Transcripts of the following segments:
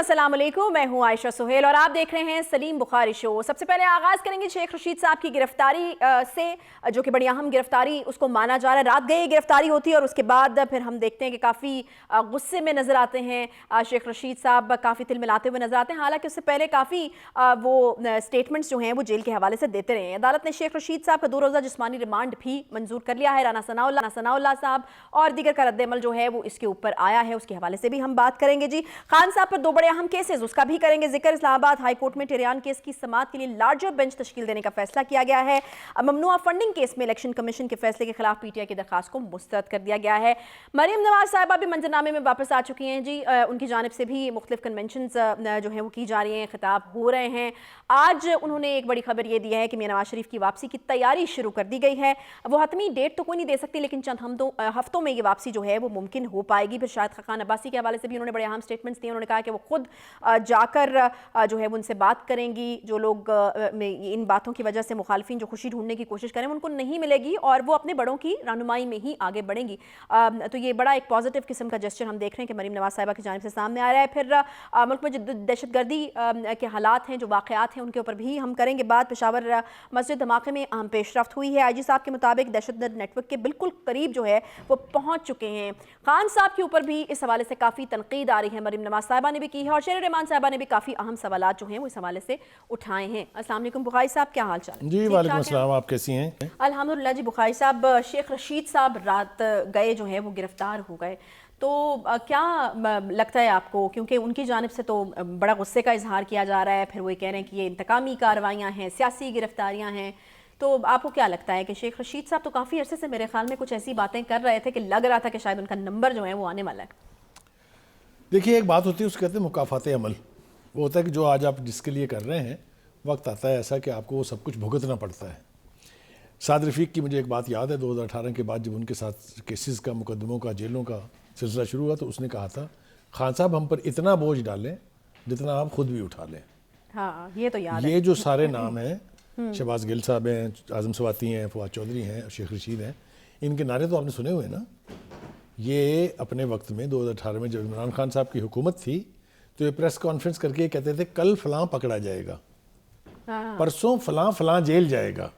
अस्सलाम वालेकुम, मैं हूं आयशा सुहेल और आप देख रहे हैं सलीम बुखारी शो। सबसे पहले आगाज़ करेंगे शेख रशीद साहब की गिरफ्तारी से, जो कि बड़ी अहम गिरफ्तारी उसको माना जा रहा है। रात गई गिरफ्तारी होती है और उसके बाद फिर हम देखते हैं कि काफ़ी गुस्से में नज़र आते हैं शेख रशीद साहब, काफ़ी तिलमिलाते हुए नज़र आते हैं। हालांकि उससे पहले काफ़ी वो स्टेटमेंट्स जो हैं वो जेल के हवाले से देते रहे हैं। अदालत ने शेख रशीद साहब का 2 रोज़ा जिस्मानी रिमांड भी मंजूर कर लिया है। राना सनाउल्लाह साहब और दीगर का रद्द-ए-अमल जो है वो इसके ऊपर आया है, उसके हवाले से भी हम बात करेंगे। जी, खान साहब पर 2 बड़े अहम केसेस, उसका भी करेंगे जिक्र। इस्लामाबाद हाई कोर्ट में टेरियान केस की समाअत के लिए लार्जर बेंच तश्कील देने का फैसला किया गया है। ममनुआ फंडिंग केस में इलेक्शन कमीशन के फैसले के खिलाफ पीटीआई की दरखास्त को मुस्तरद कर दिया गया है। मरियम नवाज साहिबा भी मंजरनामे में वापस आ चुकी हैं। जी, उनकी जानिब से भी मुख्तलिफ कन्वेंशंस जो हैं वो की जा रही हैं, खिताब हो रहे हैं। आज उन्होंने एक बड़ी खबर ये दी है कि मियां नवाज शरीफ की वापसी की तैयारी शुरू कर दी गई है। वो हतमी डेट तो कोई नहीं दे सकती, लेकिन चंद हफ्तों में ये वापसी जो है वो मुमकिन हो पाएगी। फिर शायद खान अब्बासी के हवाले से भी उन्होंने बड़े अहम स्टेटमेंट्स दिए। उन्होंने कहा कि वो खुद जाकर जो है वो उनसे बात करेंगी। जो लोग इन बातों की वजह से मुखालफिन जो खुशी ढूंढने की कोशिश करें उनको नहीं मिलेगी और वो अपने बड़ों की रहनुमाई में ही आगे बढ़ेंगी। तो ये बड़ा एक पॉजिटिव किस्म का जेस्चर हम देख रहे हैं कि मरीम नवाज साहिबा की जानिब से सामने आ रहा है। फिर मुल्क में जो दहशतगर्दी के हालात हैं, जो वाक़यात हैं, उनके ऊपर भी हम करेंगे बात। पेशावर मस्जिद धमाके में अहम पेशरफ्त हुई है। आईजी साहब के मुताबिक दहशतगर्द नेटवर्क के बिल्कुल करीब जो है वो पहुँच चुके हैं। खान साहब के ऊपर भी इस हवाले से काफ़ी तनकीद आ रही है, मरीम नवाज साहिबा ने भी की है और शेर रहमान साहिबा ने भी काफ़ी अहम सवालात जो हैं वो इस हवाले से उठाए हैं। अस्सलाम वालेकुम बुखारी साहब, क्या हाल चाल? जी वालेकुम अस्सलाम, आप कैसी हैं? अल्हम्दुलिल्लाह। जी बुखारी साहब, शेख रशीद साहब रात गए जो है वो गिरफ्तार हो गए, तो क्या लगता है आपको, क्योंकि उनकी जानिब से तो बड़ा गुस्से का इजहार किया जा रहा है, फिर वो ये कह रहे हैं कि ये इंतकामी कार्रवाइयाँ हैं, सियासी गिरफ्तारियाँ हैं, तो आपको क्या लगता है कि शेख रशीद साहब तो काफ़ी अरसे से मेरे ख्याल में कुछ ऐसी बातें कर रहे थे कि लग रहा था कि शायद उनका नंबर जो है वो आने वाला है? देखिए, एक बात होती है, उसको कहते हैं मुकाफ़ाते अमल। वो होता है कि जो आज आप जिसके लिए कर रहे हैं, वक्त आता है ऐसा कि आपको वो सब कुछ भुगतना पड़ता है। साद रफ़ीक की मुझे एक बात याद है, 2018 के बाद जब उनके साथ केसेस का, मुकदमों का, जेलों का सिलसिला शुरू हुआ, तो उसने कहा था, खान साहब हम पर इतना बोझ डालें जितना आप खुद भी उठा लें। हाँ, ये तो याद है। ये जो सारे नाम हैं, शहबाज गिल साहब हैं, आज़म स्वाति हैं, फवाद चौधरी हैं, शेख रशीद हैं, इनके नारे तो आपने सुने हुए ना। ये अपने वक्त में 2018 में जब इमरान खान साहब की हुकूमत थी, तो ये प्रेस कॉन्फ्रेंस करके कहते थे कल फलां पकड़ा जाएगा, परसों फलां फलां जेल जाएगा।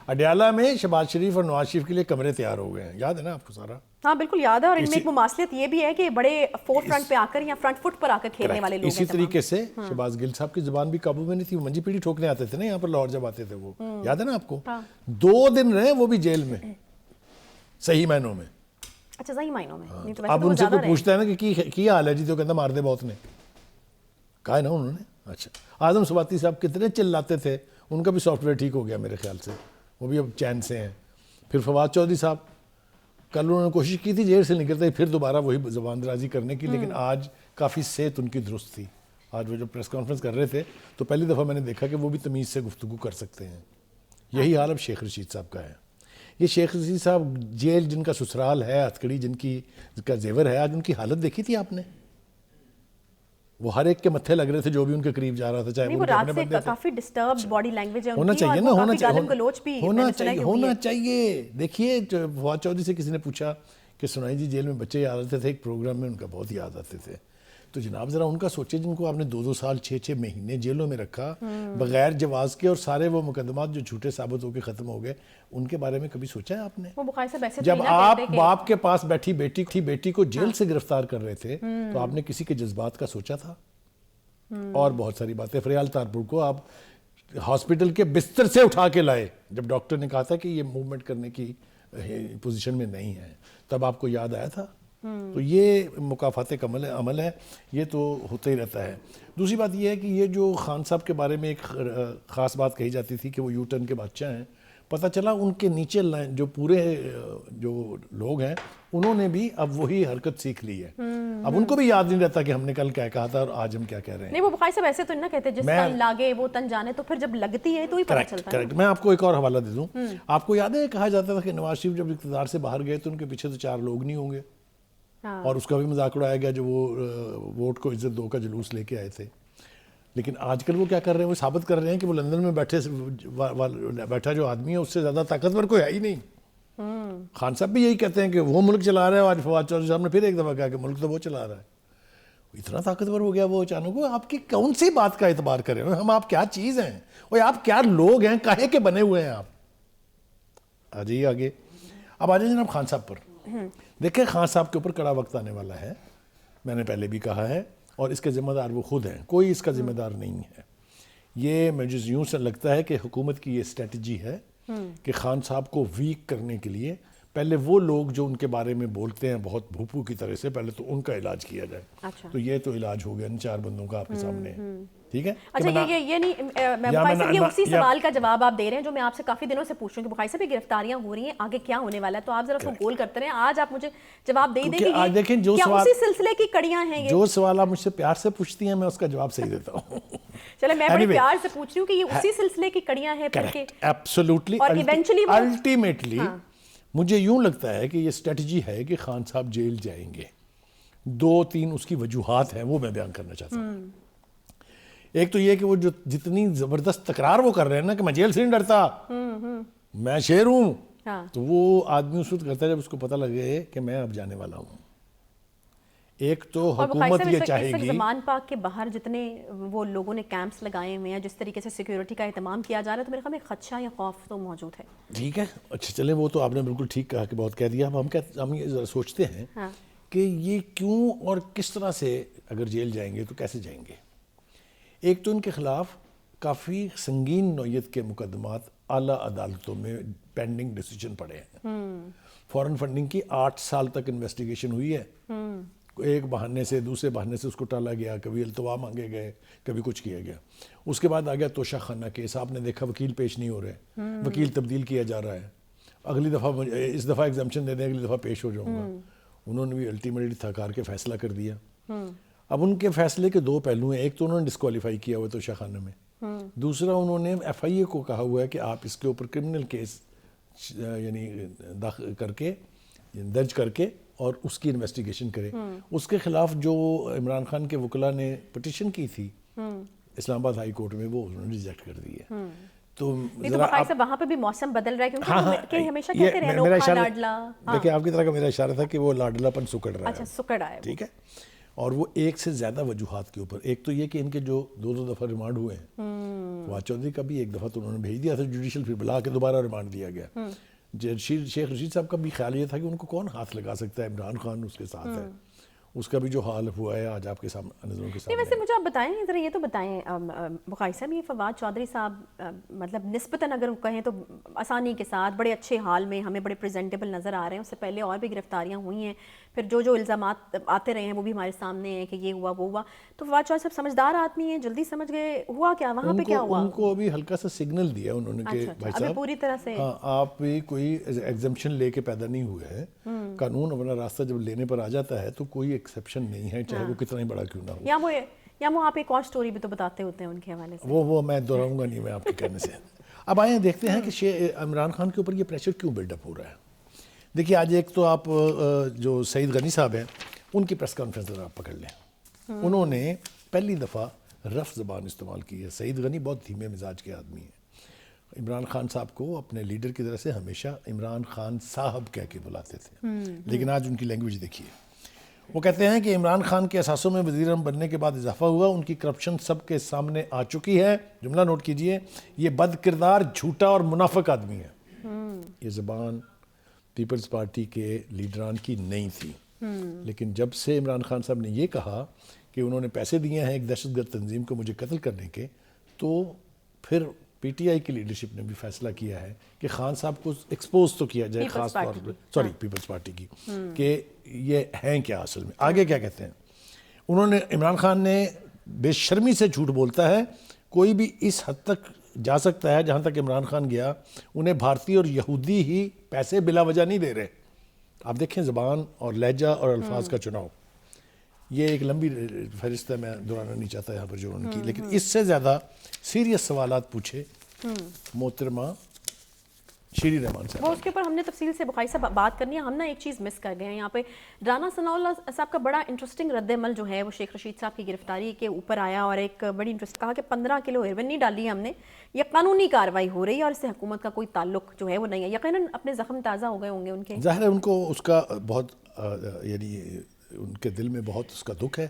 अडयाला में शहबाज शरीफ और नवाज शरीफ के लिए कमरे तैयार हो गए हैं, याद है ना आपको सारा? हाँ बिल्कुल याद है। और इनमें एक मुमासलियत ये भी है कि बड़े फोर फ्रंट पे आकर या फ्रंट फुट पर आकर खेलने वाले लोग हैं। इसी तरीके से शहबाज गिल साहब की जुबान भी काबू में नहीं थी, वो मंजी पीढ़ी ठोकने आते थे ना यहाँ पर लाहौर जब आते थे वो, याद है ना आपको? 2 दिन रहे वो भी जेल में, सही मायनों में। अच्छा, सही मायनों में। नहीं तो अब उनसे कोई पूछता है ना कि क्या हाल है जी, तो कहता मार दे बहुत ने, कहा है ना उन्होंने। अच्छा, आज़म स्वाति साहब कितने चिल्लाते थे, उनका भी सॉफ्टवेयर ठीक हो गया मेरे ख्याल से, वो भी अब चैन से हैं। फिर फवाद चौधरी साहब, कल उन्होंने कोशिश की थी जेल से निकलते फिर दोबारा वही ज़बान दराजी करने की, लेकिन आज काफ़ी सेहत उनकी दुरुस्त थी। आज वो जब प्रेस कॉन्फ्रेंस कर रहे थे तो पहली दफ़ा मैंने देखा कि वो भी तमीज़ से गुफ्तगू कर सकते हैं। यही हाल अब शेख रशीद साहब का है। ये शेख रशीद साहब जेल, जिनका ससुराल है, हथकड़ी जिनका जेवर है, आज उनकी हालत देखी थी आपने? वो हर एक के मत्थे लग रहे थे जो भी उनके करीब जा रहा था, चाहे वो अपने बंदे थे। काफी डिस्टर्ब बॉडी लैंग्वेज है उनकी, होना चाहिए ना, होना चाहिए। देखिए, फवाद चौधरी से किसी ने पूछा कि सुनाई जी जेल में बच्चे याद आते थे, एक प्रोग्राम में उनका बहुत याद आते थे, तो जनाब ज़रा उनका सोचे जिनको आपने 2-2 साल 6-6 महीने जेलों में रखा बगैर जवाज़ के, और सारे वो मुकदमात जो झूठे साबित होकर ख़त्म हो गए, उनके बारे में कभी सोचा है आपने? जब आप बाप के पास बैठी बेटी को जेल से गिरफ्तार कर रहे थे, तो आपने किसी के जज्बात का सोचा था? और बहुत सारी बातें, फरियाल तारपुर को आप हॉस्पिटल के बिस्तर से उठा के लाए जब डॉक्टर ने कहा था कि ये मूवमेंट करने की पोजीशन में नहीं है, तब आपको याद आया था? तो ये मुकाफ़ाते अमल है, ये तो होता ही रहता है। दूसरी बात ये है कि ये जो खान साहब के बारे में एक ख़ास बात कही जाती थी कि वो यू टर्न के बादशाह हैं, पता चला उनके नीचे जो पूरे जो लोग हैं उन्होंने भी अब वही हरकत सीख ली है। अब उनको भी याद नहीं रहता कि हमने कल क्या कहा था और आज हम क्या कह रहे हैं। नहीं, वो बुखारी साहब ऐसे तो ना कहते, जिस तन लागे वो तन जाने, तो फिर जब लगती है तो ही पता चलता है। करेक्ट। मैं आपको एक और हवाला दे दूं। आपको याद है, कहा जाता था कि नवाज शरीफ जब इक़्तिदार से बाहर गए तो उनके पीछे तो 4 लोग नहीं होंगे, और उसका भी मजाक उड़ाया गया जो वो वोट को इज्जत दो का जुलूस लेके आए थे। लेकिन आजकल वो क्या कर रहे हैं, वो साबित कर रहे हैं कि वो लंदन में बैठा जो आदमी है उससे ज़्यादा ताकतवर कोई है ही नहीं। खान साहब भी यही कहते हैं कि वो मुल्क चला रहा है, आज फवाद चौधरी साहब ने फिर एक दफ़ा कहा कि मुल्क तो वो चला रहा है। اتنا طاقتور ہو گیا وہ اچانک، وہ آپ کی کون سی بات کا اعتبار کریں؟ ہم آپ کیا چیز ہیں، اور آپ کیا لوگ ہیں، کاہے کے بنے ہوئے ہیں آپ؟ آ جائیے آگے. اب آ جائیں جناب خان صاحب پر. دیکھیں خان صاحب کے اوپر کڑا وقت آنے والا ہے، میں نے پہلے بھی کہا ہے، اور اس کے ذمہ دار وہ خود ہیں، کوئی اس کا ذمہ دار نہیں ہے. یہ مجھے یوں سے لگتا ہے کہ حکومت کی یہ اسٹریٹجی ہے کہ خان صاحب کو ویک کرنے کے لیے پہلے وہ لوگ جو ان کے بارے میں بولتے ہیں بہت بھوپو کی طرح سے، پہلے تو ان کا علاج کیا جائے. تو یہ تو علاج ہو گیا ان 4 بندوں کا آپ کے سامنے، ٹھیک ہے. اچھا یہ نہیں بخاری صاحب، یہ اسی سوال کا جواب آپ دے رہے ہیں جو میں آپ سے کافی دنوں سے پوچھ رہی ہوں کہ بخاری صاحب یہ گرفتاریاں ہو رہی ہیں، آگے کیا ہونے والا ہے؟ تو آپ ذرا اس کو گول کرتے رہیں. آج آپ مجھے جواب دے دیں کہ کیا اسی سلسلے کی کڑیاں ہیں؟ جو سوال آپ مجھ سے پیار سے پوچھتی ہیں میں اس کا جواب صحیح دیتا ہوں. چلے میں بڑے پیار سے پوچھ رہی ہوں کہ یہ اسی سلسلے کی کڑیاں ہیں ایبسولوٹلی. اور الٹیمیٹلی مجھے یوں لگتا ہے کہ یہ اسٹریٹجی ہے کہ خان صاحب جیل جائیں گے. 2-3 اس کی وجوہات ہیں، وہ میں بیان کرنا چاہتا ہوں. ایک تو یہ کہ وہ جو جتنی زبردست تکرار وہ کر رہے ہیں نا کہ میں جیل سے نہیں ڈرتا، میں شیر ہوں، تو وہ آدمی اس وقت کرتا ہے جب اس کو پتہ لگے کہ میں اب جانے والا ہوں. ایک تو حکومت یہ چاہے گی، زمان پاک کے باہر جتنے وہ لوگوں نے کیمپس لگائے ہوئے ہیں، جس طریقے سے سیکیورٹی کا اہتمام کیا جا رہا ہے، تو میرے خیال میں خدشہ یا خوف تو موجود ہے. ٹھیک ہے، اچھا چلیں، وہ تو آپ نے بالکل ٹھیک کہا کہ بہت کہہ دیا. ہم یہ ذرا سوچتے ہیں کہ یہ کیوں اور کس طرح سے اگر جیل جائیں گے تو کیسے جائیں گے. ایک تو ان کے خلاف کافی سنگین نوعیت کے مقدمات اعلیٰ عدالتوں میں پینڈنگ ڈیسیجن پڑے ہیں. فورن فنڈنگ کی 8 سال تک انویسٹیگیشن ہوئی ہے. ایک بہانے سے دوسرے بہانے سے اس کو ٹالا گیا، کبھی التوا مانگے گئے، کبھی کچھ کیا گیا. اس کے بعد آ گیا توشہ خانہ کیس. آپ نے دیکھا وکیل پیش نہیں ہو رہے، وکیل تبدیل کیا جا رہا ہے. اگلی دفعہ اس دفعہ ایگزمپشن دے دیں، اگلی دفعہ پیش ہو جاؤں گا. انہوں نے بھی الٹیمیٹلی تھکار کے فیصلہ کر دیا. اب ان کے فیصلے کے 2 پہلو ہیں. ایک تو انہوں نے ڈسکوالیفائی کیا ہوا توشہ خانہ میں، دوسرا انہوں نے ایف آئی اے کو کہا ہوا ہے کہ آپ اس کے اوپر کرمنل کیس یعنی درج کر کے اور اس کی انویسٹیگیشن کرے. اس کے خلاف جو عمران خان کے وکلاء نے پٹیشن کی تھی اسلام آباد ہائی کورٹ میں، وہ انہوں نے ریجیکٹ کر دی ہے. تو وہاں پہ بھی موسم بدل رہا ہے کیونکہ ہمیشہ کہتے رہے نوکھا لاڈلا. دیکھیں آپ کی طرح کا میرا اشارہ تھا کہ وہ لاڈلا پن سکڑ رہا ہے. اچھا سکڑ آیا، ٹھیک ہے. اور وہ ایک سے زیادہ وجوہات کے اوپر. ایک تو یہ کہ ان کے جو 2 دفعہ ریمانڈ ہوئے ہیں، فواد چودھری کا بھی ایک دفعہ تو انہوں نے بھیج دیا تھا جوڈیشل، پھر بلا کے دوبارہ ریمانڈ دیا گیا. شیخ رشید صاحب کا بھی خیال یہ تھا کہ ان کو کون ہاتھ لگا سکتا ہے، عمران خان اس کے ساتھ ہے. اس کا بھی جو حال ہوا ہے آج آپ کے نظروں کے سامنے. ویسے مجھے آپ بتائیں ذرا، یہ تو بتائیں بخاری صاحب، یہ فواد چودھری صاحب مطلب نسبتاً اگر کہیں تو آسانی کے ساتھ بڑے اچھے حال میں ہمیں بڑے پریزنٹیبل نظر آ رہے ہیں. اس سے پہلے اور بھی گرفتاریاں ہوئی ہیں، پھر جو الزامات آتے رہے ہیں وہ بھی ہمارے سامنے ہیں کہ یہ ہوا وہ ہوا. تو فواد چودھری صاحب سمجھدار آدمی ہیں، جلدی سمجھ گئے. ہوا کیا وہاں پہ، کیا ہوا؟ ان کو ابھی ہلکا سا سگنل دیا انہوں نے کہ بھائی صاحب پوری طرح سے ہاں آپ بھی کوئی ایگزمپشن لے کے پیدا نہیں ہوئے ہیں. قانون اپنا راستہ جب لینے پر آ جاتا ہے تو کوئی ایکسیپشن نہیں ہے، چاہے وہ کتنا ہی بڑا کیوں نہ ہو. یا وہ آپ ایک اور سٹوری بھی تو بتاتے ہوتے ہیں ان کے حوالے سے. وہ میں دہراؤں گا نہیں میں آپ کے کہنے سے. اب آئیں دیکھتے ہیں کہ عمران خان کے اوپر یہ پریشر کیوں بلڈ اپ ہو رہا ہے. دیکھیے آج ایک تو آپ جو سعید غنی صاحب ہیں ان کی پریس کانفرنس ذرا آپ پکڑ لیں. انہوں نے پہلی دفعہ رف زبان استعمال کی ہے. سعید غنی بہت دھیمے مزاج کے آدمی ہیں. عمران خان صاحب کو اپنے لیڈر کی طرف سے ہمیشہ عمران خان صاحب کہہ کے بلاتے تھے، لیکن آج ان کی لینگویج دیکھیے. وہ کہتے ہیں کہ عمران خان کے اثاثوں میں وزیر اعظم بننے کے بعد اضافہ ہوا، ان کی کرپشن سب کے سامنے آ چکی ہے. جملہ نوٹ کیجئے، یہ بد کردار، جھوٹا اور منافق آدمی ہے. یہ زبان پیپلز پارٹی کے لیڈران کی نہیں تھی، لیکن جب سے عمران خان صاحب نے یہ کہا کہ انہوں نے پیسے دیے ہیں ایک دہشت گرد تنظیم کو مجھے قتل کرنے کے، تو پھر پی ٹی آئی کی لیڈرشپ نے بھی فیصلہ کیا ہے کہ خان صاحب کو ایکسپوز تو کیا جائے، خاص طور پر پیپلز پارٹی کی، کہ یہ ہیں کیا اصل میں. آگے کیا کہتے ہیں انہوں نے، عمران خان نے بے شرمی سے جھوٹ بولتا ہے. کوئی بھی اس حد تک جا سکتا ہے جہاں تک عمران خان گیا. انہیں بھارتی اور یہودی ہی پیسے بلا وجہ نہیں دے رہے. آپ دیکھیں زبان اور لہجہ اور الفاظ کا چناؤ. یہ ایک لمبی فہرست ہے، میں دہرانا نہیں چاہتا یہاں پر جو انہوں نے کی، لیکن اس سے زیادہ سیریس سوالات پوچھے محترمہ شیری رحمان صاحب. وہ اس کے اوپر ہم نے تفصیل سے بخاری صاحب بات کرنی ہے. ہم نا ایک چیز مس کر گئے ہیں یہاں پہ. رانا ثناء اللہ صاحب کا بڑا انٹرسٹنگ رد عمل جو ہے وہ شیخ رشید صاحب کی گرفتاری کے اوپر آیا، اور ایک بڑی انٹرسٹ کہا کہ 15 کلو ہیروئن نہیں ڈالی ہم نے، یہ قانونی کارروائی ہو رہی ہے اور اس سے حکومت کا کوئی تعلق جو ہے وہ نہیں ہے. یقیناً اپنے زخم تازہ ہو گئے ہوں گے ان کے. ظاہر ہے ان کو اس کا بہت یعنی ان کے دل میں بہت اس کا دکھ ہے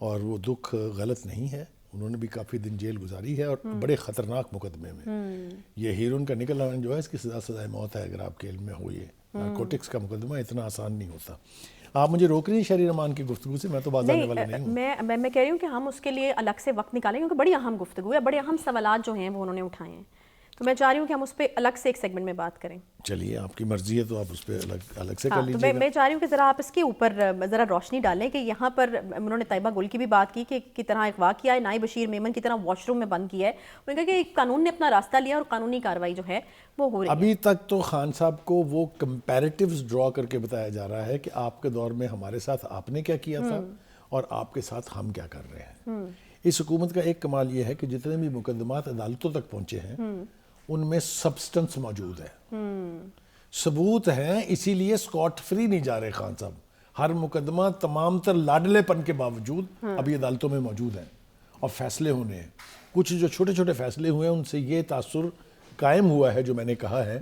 اور وہ دکھ غلط نہیں ہے. انہوں نے بھی کافی دن جیل گزاری ہے اور بڑے خطرناک مقدمے میں. یہ ہیرون کا نکل آنا جو ہے اس کی سزائے موت ہے اگر آپ کے علم میں ہو. یہ نارکوٹکس کا مقدمہ اتنا آسان نہیں ہوتا. آپ مجھے روک رہی ہیں شہری رحمان کی گفتگو سے, میں تو باز آنے والا نہیں ہوں. میں کہہ رہی ہوں کہ ہم اس کے لیے الگ سے وقت نکالیں کیونکہ بڑی اہم گفتگو ہے, بڑے اہم سوالات جو ہیں وہ انہوں نے اٹھائے ہیں, تو میں چاہ رہی ہوں کہ ہم اس پہ الگ سے ایک سیگمنٹ میں بات کریں. چلیے آپ کی مرضی ہے تو آپ اس پہ الگ سے کر لیجیے گا. میں چاہ رہی ہوں کہ ذرا آپ اس کے اوپر ذرا روشنی ڈالیں کہ یہاں پر انہوں نے طیبہ گل کی بھی بات کی کہ کس طرح ایک واقعہ ہے, نائب بشیر میمن کی طرح واش روم میں بند کیا ہے. انہوں نے کہا کہ قانون نے اپنا راستہ لیا اور قانونی کارروائی جو ہے وہ ہو رہی ہے. ابھی تک تو خان صاحب کو وہ کمپیریٹیوز ڈرا کر کے بتایا جا رہا ہے کہ آپ کے دور میں ہمارے ساتھ آپ نے کیا کیا تھا اور آپ کے ساتھ ہم کیا کر رہے ہیں. اس حکومت کا ایک کمال یہ ہے کہ جتنے بھی مقدمات عدالتوں تک پہنچے ہیں ان میں سبسٹنس موجود ہے, ثبوت ہیں, اسی لیے اسکاٹ فری نہیں جا رہے خان صاحب. ہر مقدمہ تمام تر لاڈلے پن کے باوجود ابھی عدالتوں میں موجود ہیں اور فیصلے ہونے ہیں. کچھ جو چھوٹے چھوٹے فیصلے ہوئے ہیں ان سے یہ تاثر قائم ہوا ہے جو میں نے کہا ہے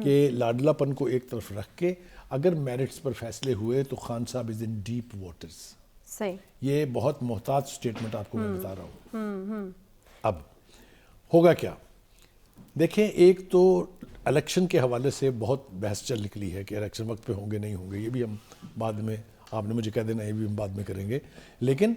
کہ لاڈلا پن کو ایک طرف رکھ کے اگر میرٹس پر فیصلے ہوئے تو خان صاحب از ان ڈیپ واٹرز. صحیح, یہ بہت محتاط سٹیٹمنٹ آپ کو میں بتا رہا ہوں. اب ہوگا کیا دیکھیں, ایک تو الیکشن کے حوالے سے بہت بحث چل نکلی ہے کہ الیکشن وقت پہ ہوں گے نہیں ہوں گے. یہ بھی ہم بعد میں, آپ نے مجھے کہہ دینا, یہ بھی ہم بعد میں کریں گے. لیکن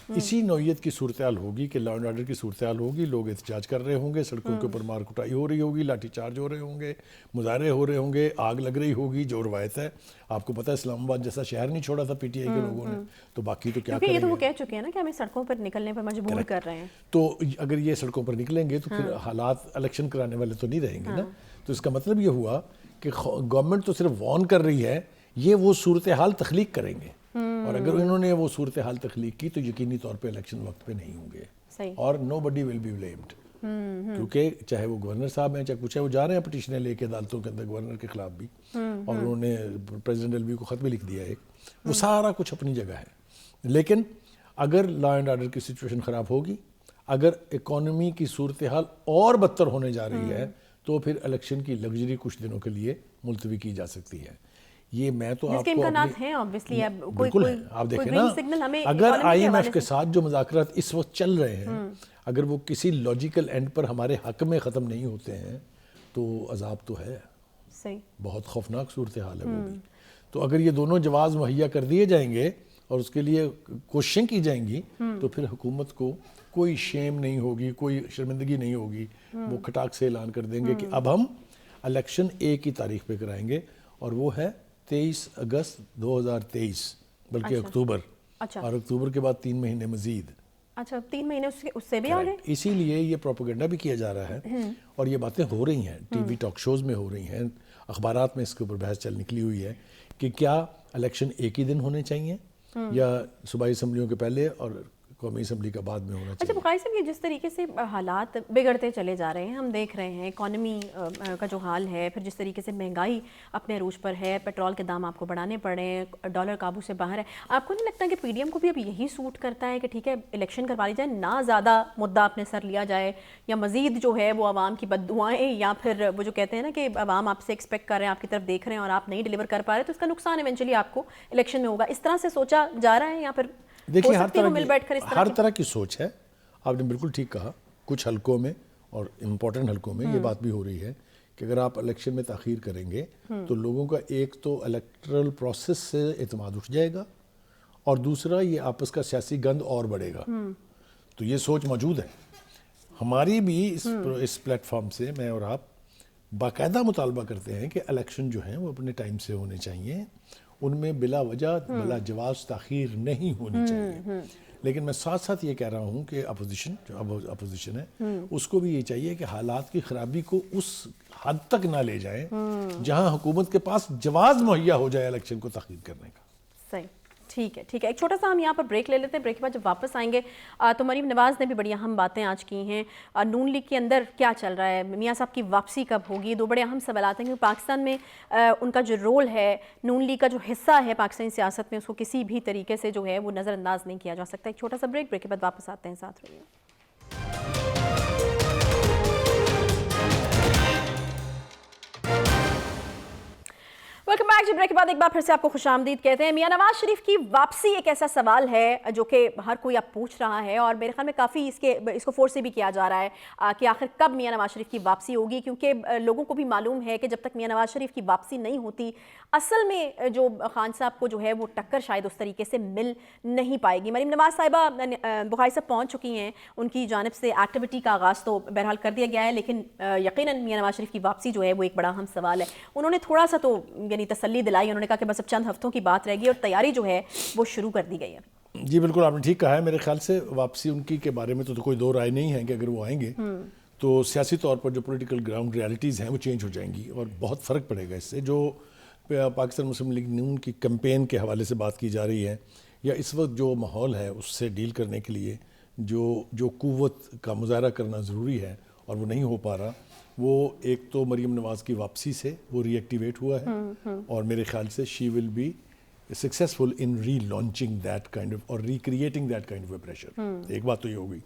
اسی نوعیت کی صورتحال ہوگی کہ لا اینڈ آرڈر کی صورتحال ہوگی, لوگ احتجاج کر رہے ہوں گے, سڑکوں کے اوپر مار کٹائی ہو رہی ہوگی, لاٹھی چارج ہو رہے ہوں گے, مظاہرے ہو رہے ہوں گے, آگ لگ رہی ہوگی, جو روایت ہے. آپ کو پتہ ہے اسلام آباد جیسا شہر نہیں چھوڑا تھا پی ٹی آئی کے لوگوں نے, تو باقی تو کیا کریں گے. یہ تو وہ کہہ چکے ہیں نا کہ ہمیں سڑکوں پر نکلنے پر مجبور کر رہے ہیں. تو اگر یہ سڑکوں پر نکلیں گے تو پھر حالات الیکشن کرانے والے تو نہیں رہیں گے نا. تو اس کا مطلب یہ ہوا کہ گورنمنٹ تو صرف وارن کر رہی ہے, یہ وہ صورتحال تخلیق کریں گے. اور اگر انہوں نے وہ صورتحال تخلیق کی تو یقینی طور پہ الیکشن وقت پہ نہیں ہوں گے اور نو بڈی ول بی بلیمڈ. کیونکہ چاہے وہ گورنر صاحب ہیں, چاہے کچھ ہے, وہ جا رہے ہیں پٹیشنیں لے کے عدالتوں کے اندر گورنر کے خلاف بھی, اور انہوں نے پریزیڈنٹ ایل وی کو خط بھی لکھ دیا ہے. وہ سارا کچھ اپنی جگہ ہے. لیکن اگر لا اینڈ آرڈر کی سچویشن خراب ہوگی, اگر اکانومی کی صورتحال اور بدتر ہونے جا رہی ہے تو پھر الیکشن کی لگژری کچھ دنوں کے لیے ملتوی کی جا سکتی ہے. یہ میں تو آپ کو امکانات ہیں obviously, بالکل ہے. آپ دیکھیں نا, اگر آئی ایم ایف کے ساتھ جو مذاکرات اس وقت چل رہے ہیں اگر وہ کسی لاجیکل اینڈ پر ہمارے حق میں ختم نہیں ہوتے ہیں تو عذاب تو ہے. صحیح, بہت خوفناک صورتحال ہے وہ بھی. تو اگر یہ دونوں جواز مہیا کر دیے جائیں گے اور اس کے لیے کوششیں کی جائیں گی تو پھر حکومت کو کوئی شیم نہیں ہوگی, کوئی شرمندگی نہیں ہوگی. وہ کھٹاک سے اعلان کر دیں گے کہ اب ہم الیکشن ایک ہی تاریخ پہ کرائیں گے, اور وہ ہے 23 اگست 2023, بلکہ اکتوبر. اور اکتوبر کے بعد 3 مہینے مزید. اچھا, 3 مہینے اس سے بھی آگے. اسی لیے یہ پروپیگنڈا بھی کیا جا رہا ہے اور یہ باتیں ہو رہی ہیں, ٹی وی ٹاک شوز میں ہو رہی ہیں, اخبارات میں اس کے اوپر بحث چل نکلی ہوئی ہے کہ کیا الیکشن ایک ہی دن ہونے چاہیے یا صوبائی اسمبلیوں کے پہلے اور قومی اسمبلی کا بعد میں ہونا چاہیے. اچھا بخاری صاحب, یہ جس طریقے سے حالات بگڑتے چلے جا رہے ہیں, ہم دیکھ رہے ہیں اکانومی کا جو حال ہے, پھر جس طریقے سے مہنگائی اپنے عروج پر ہے, پیٹرول کے دام آپ کو بڑھانے پڑ رہے ہیں, ڈالر قابو سے باہر ہے, آپ کو نہیں لگتا کہ پی ڈی ایم کو بھی اب یہی سوٹ کرتا ہے کہ ٹھیک ہے الیکشن کروا لی جائے, نہ زیادہ مدعا اپنے سر لیا جائے, یا مزید جو ہے وہ عوام کی بد دعائیں, یا پھر وہ جو کہتے ہیں نا کہ عوام آپ سے ایکسپیکٹ کر رہے ہیں, آپ کی طرف دیکھ رہے ہیں اور آپ نہیں ڈیلیور کر پا رہے, تو اس کا نقصان ایونچولی آپ کو الیکشن میں ہوگا. اس طرح سے سوچا جا رہا ہے یا پھر دیکھیں ہر طرح کی سوچ ہے. آپ نے بالکل ٹھیک کہا. کچھ حلقوں میں اور امپورٹنٹ حلقوں میں یہ بات بھی ہو رہی ہے کہ اگر آپ الیکشن میں تاخیر کریں گے تو لوگوں کا ایک تو الیکٹرل پروسیس سے اعتماد اٹھ جائے گا, اور دوسرا یہ آپس کا سیاسی گند اور بڑھے گا. تو یہ سوچ موجود ہے. ہماری بھی اس پلیٹ فارم سے میں اور آپ باقاعدہ مطالبہ کرتے ہیں کہ الیکشن جو ہیں وہ اپنے ٹائم سے ہونے چاہیے, ان میں بلا وجہ بلا جواز تاخیر نہیں ہونی چاہیے. لیکن میں ساتھ ساتھ یہ کہہ رہا ہوں کہ اپوزیشن جو اپوزیشن ہے اس کو بھی یہ چاہیے کہ حالات کی خرابی کو اس حد تک نہ لے جائیں جہاں حکومت کے پاس جواز مہیا ہو جائے الیکشن کو تاخیر کرنے کا. صحیح, ٹھیک ہے ٹھیک ہے. ایک چھوٹا سا ہم یہاں پر بریک لے لیتے ہیں. بریک کے بعد جب واپس آئیں گے تو مریم نواز نے بھی بڑی اہم باتیں آج کی ہیں. نون لیگ کے اندر کیا چل رہا ہے, میاں صاحب کی واپسی کب ہوگی, دو بڑے اہم سوالات ہیں. کیونکہ پاکستان میں ان کا جو رول ہے, نون لیگ کا جو حصہ ہے پاکستانی سیاست میں, اس کو کسی بھی طریقے سے جو ہے وہ نظر انداز نہیں کیا جا سکتا. ایک چھوٹا سا بریک, بریک کے بعد واپس آتے ہیں, ساتھ رہیے. ویلکم بیک बैक जी, ब्रेक के बाद एक बार फिर से आपको खुशामदीद कहते हैं। मियां नवाज शरीफ की वापसी एक ऐसा सवाल है जो कि हर कोई अब पूछ रहा है और मेरे ख्याल में काफ़ी इसको फोर्स से भी किया जा रहा है कि आखिर कब मियां नवाज शरीफ की वापसी होगी, क्योंकि लोगों को भी मालूम है कि जब तक मियां नवाज शरीफ की वापसी नहीं होती, असल में जो खान साहब को जो है वो टक्कर शायद उस तरीके से मिल नहीं पाएगी। मरीम नवाज साहिबा बुखारी साहब पहुँच चुकी हैं, उनकी जानिब से एक्टिविटी का आगाज़ तो बहरहाल कर दिया गया है, लेकिन यकीनन मियां नवाज शरीफ की वापसी जो है वो एक बड़ा अहम सवाल है। उन्होंने थोड़ा सा तो यानी तसल्ली दिलाई, उन्होंने कहा कि बस अब चंद हफ्तों की बात रहेगी और तैयारी जो है वो शुरू कर दी गई है। जी बिल्कुल, आपने ठीक कहा है। मेरे ख्याल से वापसी उनकी के बारे में तो कोई दो राय नहीं है कि अगर वो आएंगे तो सियासी तौर पर जो पॉलिटिकल ग्राउंड रियलिटीज़ हैं वो चेंज हो जाएंगी और बहुत फ़र्क पड़ेगा इससे। जो पाकिस्तान मुस्लिम लीग नून की कैंपेन के हवाले से बात की जा रही है या इस वक्त जो माहौल है उससे डील करने के लिए जो कुव्वत का मुजाहरा करना ज़रूरी है और वो नहीं हो पा रहा, वो एक तो मरीम नवाज की वापसी से वो रीएक्टिवेट हुआ है और मेरे ख्याल से she will be successful in री लॉन्चिंग दैट काइंड ऑफ और recreating that kind of A pressure. एक बात तो ये हो गई।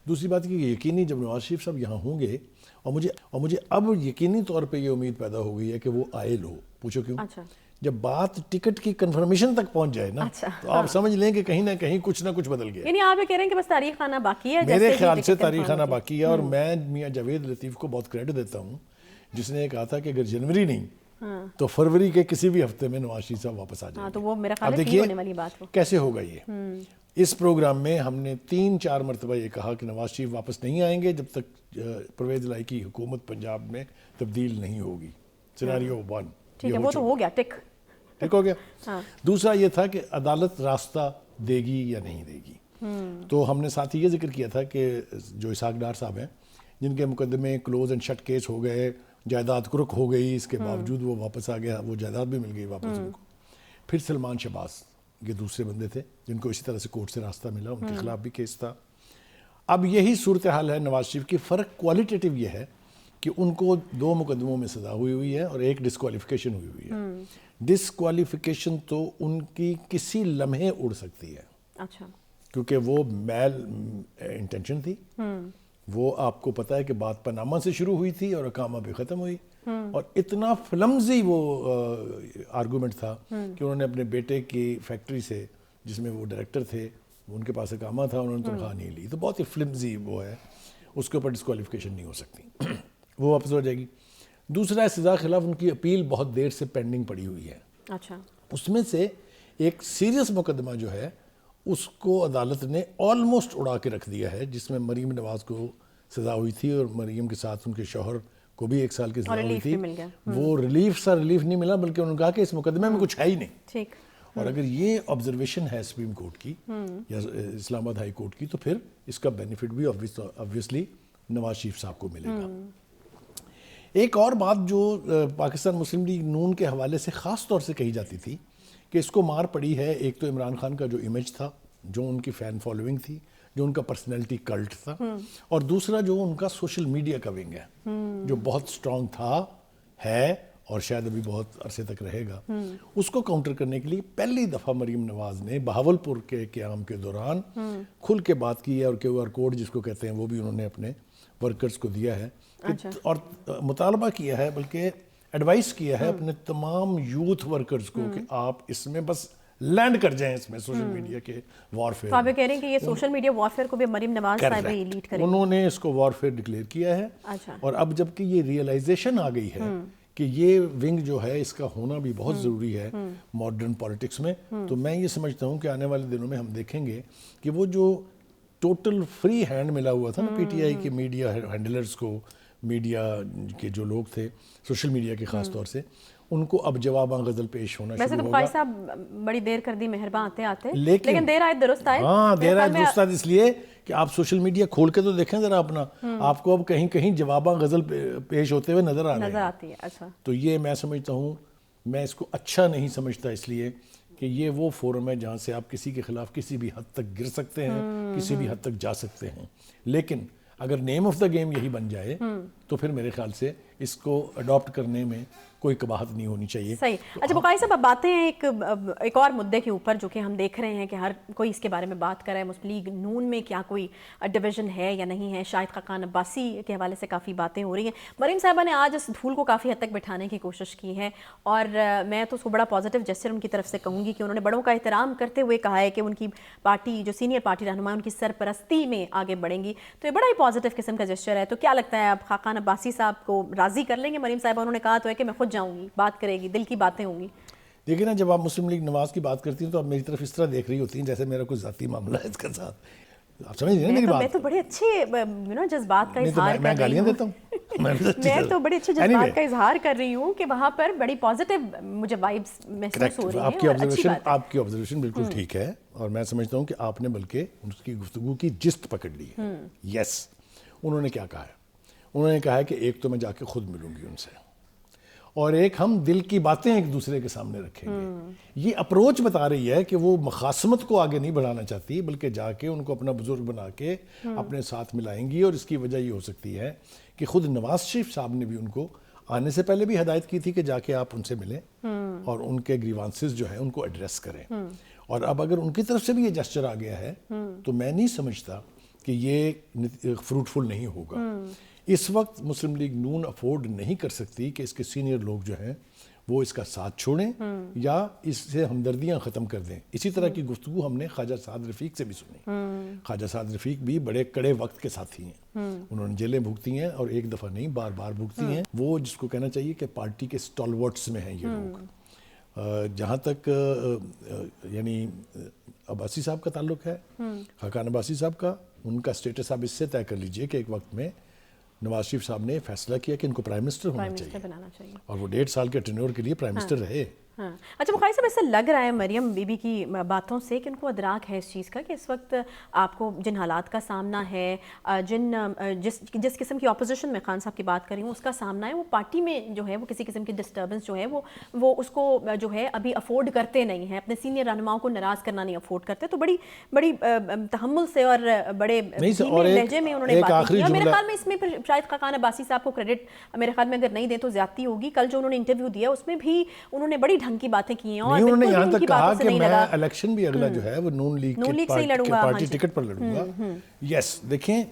दूसरी बात कि यकीनी जब नवाज शरीफ साहब यहाँ होंगे और मुझे अब यकीनी तौर पे ये उम्मीद पैदा हो गई है कि वो आए लो। पूछो क्यों? अच्छा। जब बात टिकट की कंफर्मेशन तक पहुंच जाए ना, अच्छा, तो आप समझ लें कि कहीं ना कहीं कुछ ना कुछ बदल गया। यानी आप ये कह रहे हैं कि बस तारीख आना बाकी है? मेरे ख्याल से तारीख आना बाकी है और मैं मियां जावेद लतीफ़ को बहुत क्रेडिट देता हूँ जिसने कहा था कि अगर जनवरी नहीं तो फरवरी के किसी भी हफ्ते में नवाज शरीफ साहब वापस आ जाएंगे। तो वो मेरा ख्याल है देखिए होने वाली बात हो। कैसे होगा ये। इस प्रोग्राम में हमने 3-4 मरतबा ये कहा कि नवाज शरीफ वापस नहीं आएंगे जब तक परवेज़ इलाही की हुकूमत पंजाब में तब्दील नहीं होगी। सिनेरियो 1 ठीक है, वो तो हो गया, ठीक हो गया। दूसरा ये था कि अदालत रास्ता देगी या नहीं देगी। तो हमने साथ ही ये जिक्र किया था कि जो इसहाक डार साहब हैं जिनके मुकदमे क्लोज एंड शट केस हो गए, जायदाद कुर्क हो गई, इसके बावजूद वो वापस आ गया, वो जायदाद भी मिल गई वापस उनको। फिर सलमान शहबाज ये दूसरे बंदे थे जिनको इसी तरह से कोर्ट से रास्ता मिला, उनके खिलाफ भी केस था। अब यही सूरत हाल है नवाज शरीफ की। फ़र्क क्वालिटेटिव ये है कि उनको 2 मुकदमों में सज़ा हुई है और 1 डिस्क्वालिफिकेशन हुई है। डिस्क्वालिफिकेशन तो उनकी किसी लम्हे उड़ सकती है। अच्छा। क्योंकि वो मैल इंटेंशन थी। वो आपको पता है कि बात पनामा से शुरू हुई थी और अकामा पे ख़त्म हुई और इतना फ्लमजी वो आर्गूमेंट था कि उन्होंने अपने बेटे की फैक्ट्री से जिसमें वो डायरेक्टर थे, उनके पास अकामा था, उन्होंने तनख्वाह नहीं ली। तो बहुत ही फ्लमजी वो है, उसके ऊपर डिस्क्वालिफिकेशन नहीं हो सकती। वो वापस हो जाएगी। दूसरा है सज़ा खिलाफ उनकी अपील बहुत देर से पेंडिंग पड़ी हुई है। अच्छा। उसमें से एक सीरियस मुकदमा जो है उसको अदालत ने ऑलमोस्ट उड़ा के रख दिया है, जिसमें मरीम नवाज को सज़ा हुई थी और मरीम के साथ उनके शौहर को भी 1 साल की सज़ा हुई थी। वो रिलीफ नहीं मिला, बल्कि उन्होंने कहा कि इस मुकदमे में कुछ है ही नहीं। ठीक। और अगर ये ऑब्जर्वेशन है सुप्रीम कोर्ट की या इस्लामाबाद हाई कोर्ट की, तो फिर इसका बेनिफिट भी ऑब्वियसली नवाज शरीफ साहब को मिलेगा। एक और बात जो पाकिस्तान मुस्लिम लीग नून के हवाले से ख़ास तौर से कही जाती थी कि इसको मार पड़ी है, एक तो इमरान खान का जो इमेज था, जो उनकी फ़ैन फॉलोइंग थी, जो उनका पर्सनैलिटी कल्ट था, और दूसरा जो उनका सोशल मीडिया का विंग है जो बहुत स्ट्रॉन्ग था, है और शायद अभी बहुत अरसे तक रहेगा। उसको काउंटर करने के लिए पहली दफ़ा मरीम नवाज ने बहावलपुर के क़याम के दौरान खुल के बात की है और QR कोड जिसको कहते हैं वो भी उन्होंने अपने वर्कर्स को दिया है। अच्छा। और मुतालबा किया है, बल्कि एडवाइस किया है अपने तमाम यूथ वर्कर्स को कि आप इसमें बस लैंड कर जाएं, इसमें सोशल मीडिया के वॉरफेयर। आप कह रहे हैं कि ये सोशल मीडिया वॉरफेयर को भी मरीम नवाज साहब ही लीड करेंगे। उन्होंने इसको वॉरफेयर डिक्लेयर किया है। अच्छा। और अब जबकि ये रियलाइजेशन आ गई है कि ये विंग जो है इसका होना भी बहुत ज़रूरी है मॉडर्न पॉलिटिक्स में, तो मैं ये समझता हूँ कि आने वाले दिनों में हम देखेंगे कि वो जो टोटल फ्री हैंड मिला हुआ था ना PTI के मीडिया हैंडलर्स को, मीडिया के जो लोग थे सोशल मीडिया के ख़ास तौर से, उनको अब जवाबां गज़ल पेश होना शुरू होगा। वैसे तो साहब बड़ी देर कर दी मेहरबान आते आते, लेकिन देर आए दुरुस्त आए। हाँ, देर आए दुरुस्त आए इसलिए कि आप सोशल मीडिया खोल के तो देखें ज़रा अपना, आपको अब कहीं कहीं जवाबां गज़ल पेश होते हुए नज़र आती है। अच्छा। तो ये मैं समझता हूँ, मैं इसको अच्छा नहीं समझता, इसलिए कि ये वो फोरम है जहाँ से आप किसी के खिलाफ किसी भी हद तक गिर सकते हैं, किसी भी हद तक जा सकते हैं। लेकिन अगर नेम ऑफ द गेम यही बन जाए तो फिर मेरे ख्याल से इसको अडॉप्ट करने में کوئی कबाहत नहीं होनी चाहिए. सही. अच्छा बुखारी साहब, अब बातें हैं एक और मुद्दे के ऊपर जो कि हम देख रहे हैं कि हर कोई इसके बारे में बात कर रहा है. मुस्लिम लीग नून में क्या कोई डिवीज़न है या नहीं है? शाहिद खाकान अब्बासी के हवाले से काफ़ी बातें हो रही हैं. मरीम साहिबा ने आज इस धूल को काफ़ी हद तक बिठाने की कोशिश की है और मैं तो उसको बड़ा पॉजिटिव जेस्चर उनकी तरफ से कहूँगी कि उन्होंने बड़ों का एहतराम करते हुए कहा है कि उनकी पार्टी जो सीनियर पार्टी रहनुमा उनकी सरपरस्ती में आगे बढ़ेंगी. तो ये बड़ा ही पॉजिटिव किस्म का जेस्चर है. तो क्या लगता है, आप खाकान अब्बासी साहब को राज़ी कर लेंगे? मरीम साहिबा उन्होंने कहा तो है कि मैं खुद जाऊँगी, बात करेगी, दिल की बातें होंगी. देखिए ना, जब आप मुस्लिम लीग नवाज की बात करती हैं तो आप मेरी तरफ इस तरह देख रही होती हैं जैसे मेरा कोई ज़ाती मामला है इसके साथ. आप समझ रही हैं मेरी बात? मैं तो बड़े अच्छे जज्बात का इजहार कर रही हूँ. मैं गालियाँ देता हूँ. मैं तो बड़े अच्छे जज्बात का इजहार कर रही हूँ कि वहाँ पर बड़ी पॉजिटिव मुझे वाइब्स महसूस हो रही हैं. आपकी ऑब्जर्वेशन बिल्कुल ठीक है और मैं समझता हूँ कि आपने बल्कि उसकी गुफ्तगू की जिस्त पकड़ ली है. यस, उन्होंने क्या कहा है? उन्होंने कहा है कि एक तो मैं जाके खुद मिलूंगी उनसे और एक हम दिल की बातें एक दूसरे के सामने रखेंगे. ये अप्रोच बता रही है कि वो मखासमत को आगे नहीं बढ़ाना चाहती बल्कि जाके उनको अपना बुजुर्ग बना के अपने साथ मिलाएंगी. और इसकी वजह ये हो सकती है कि खुद नवाज शरीफ साहब ने भी उनको आने से पहले भी हिदायत की थी कि जाके आप उनसे मिलें और उनके ग्रीवांसेस जो है उनको एड्रेस करें. और अब अगर उनकी तरफ से भी ये जेस्चर आ गया है तो मैं नहीं समझता कि ये फ्रूटफुल नहीं होगा. इस वक्त मुस्लिम लीग नून अफोर्ड नहीं कर सकती कि इसके सीनियर लोग जो हैं वो इसका साथ छोड़ें या इससे हमदर्दियां ख़त्म कर दें. इसी तरह की गुफ्तगू हमने ख्वाजा साद रफ़ीक से भी सुनी. ख्वाजा साद रफ़ीक भी बड़े कड़े वक्त के साथी हैं. उन्होंने जेलें भुगती हैं और एक दफ़ा नहीं बार बार भुगती हैं. वो जिसको कहना चाहिए कि पार्टी के स्टॉलवर्ट्स में हैं ये लोग. जहाँ तक यानी अब्बासी साहब का ताल्लुक है, खाकान अब्बासी साहब का, उनका स्टेटस आप इससे तय कर लीजिए कि एक वक्त में नवाज शरीफ साहब ने फैसला किया कि इनको प्राइम मिनिस्टर होना चाहिए और वो 1.5 साल के टेन्योर के लिए प्राइम मिनिस्टर रहे. हाँ. अच्छा बुखारी साहब, ऐसा लग रहा है मरियम बीबी की बातों से कि उनको अदराक है इस चीज़ का कि इस वक्त आपको जिन हालात का सामना है, जिस किस्म की ऑपोजिशन में खान साहब की बात कर रही हूँ उसका सामना है, वो पार्टी में जो है वो किसी किस्म की डिस्टर्बेंस जो है वो उसको जो है अभी अफोर्ड करते नहीं हैं. अपने सीनियर रहनुमाओं को नाराज़ करना नहीं अफोर्ड करते. तो बड़ी बड़ी तहम्मुल से और बड़े लहजे में उन्होंने बात की. मेरे ख्याल में इसमें फिर शायद खाकान अब्बासी साहब को क्रेडिट मेरे ख्याल में अगर नहीं दें तो ज्यादती होगी. कल जो उन्होंने इंटरव्यू दिया उसमें भी उन्होंने बड़ी की बातें की हैं और उन्होंने यहाँ तक कहा कि मैं इलेक्शन भी अगला जो है वो नून लीग के पार्टी टिकट पर लड़ूंगा. यस, देखें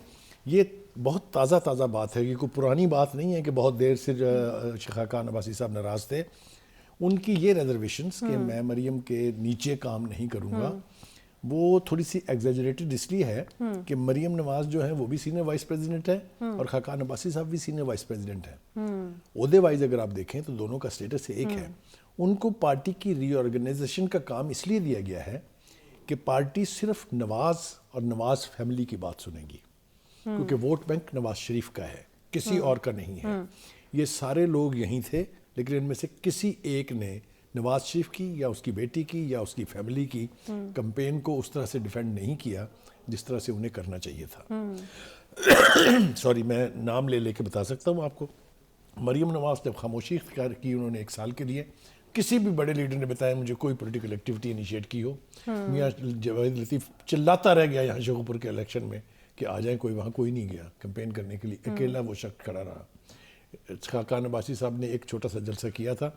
ये बहुत ताज़ा बात है, ये कोई पुरानी बात नहीं है कि बहुत देर से खाकान अब्बासी साहब नाराज थे. उनकी ये रिजर्वेशंस कि मैं मरियम के नीचे काम नहीं करूँगा वो थोड़ी सी एग्जेजरेटेड इसलिए है कि मरियम नवाज जो है वो भी सीनियर वाइस प्रेसिडेंट है और खाकान अब्बासी साहब भी सीनियर वाइस प्रेसिडेंट है. ओहदे वाइज अगर आप देखें तो दोनों का स्टेटस एक है. उनको पार्टी की रीऑर्गेनाइजेशन का काम इसलिए दिया गया है कि पार्टी सिर्फ नवाज और नवाज फैमिली की बात सुनेगी क्योंकि वोट बैंक नवाज शरीफ का है, किसी और का नहीं है. ये सारे लोग यहीं थे लेकिन इनमें से किसी एक ने नवाज शरीफ की या उसकी बेटी की या उसकी फैमिली की कैंपेन को उस तरह से डिफेंड नहीं किया जिस तरह से उन्हें करना चाहिए था. सॉरी, मैं नाम ले लेके बता सकता हूँ आपको. मरियम नवाज ने खामोशी इख्तियार की उन्होंने 1 साल के लिए. किसी भी बड़े लीडर ने बताया मुझे कोई पॉलिटिकल एक्टिविटी इनिशिएट की हो. मियां जवाहिद लतीफ़ चिल्लाता रह गया यहाँ शेखुपुर के इलेक्शन में कि आ जाए कोई, वहाँ कोई नहीं गया कैंपेन करने के लिए. अकेला वो शख्स खड़ा रहा. खाकान अब्बासी साहब ने एक छोटा सा जलसा किया था.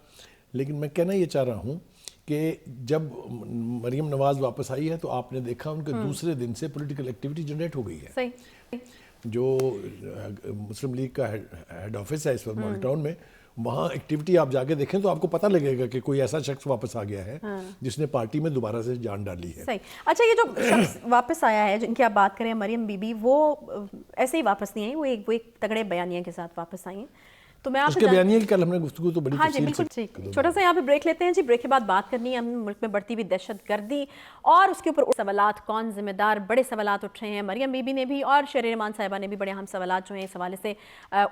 लेकिन मैं कहना ये चाह रहा हूँ कि जब मरियम नवाज वापस आई है तो आपने देखा उनके दूसरे दिन से पॉलिटिकल एक्टिविटी जनरेट हो गई है. सही. जो मुस्लिम लीग का हेड ऑफिस है इस वक्त मॉडल टाउन में, वहाँ एक्टिविटी आप जाके देखें तो आपको पता लगेगा कि कोई ऐसा शख्स वापस आ गया है जिसने पार्टी में दोबारा से जान डाली है. सही. अच्छा, ये जो शख्स वापस आया है जिनकी आप बात करें मरियम बीबी, वो ऐसे ही वापस नहीं आई, वो एक तगड़े बयानिया के साथ वापस आई हैं. तो मैं उसके बयानिए की कल हमने गुफ्तगू तो बड़ी तफसील से ठीक. छोटा सा यहाँ पे ब्रेक लेते हैं जी. ब्रेक के बाद बात करनी है हम मुल्क में बढ़ती हुई दहशतगर्दी और उसके ऊपर सवालात, कौन जिम्मेदार. बड़े सवालात उठ रहे हैं. मरियम बीबी ने भी और शेर रहमान साहिबा ने भी बड़े अहम सवालात जो हैं इस हवाले से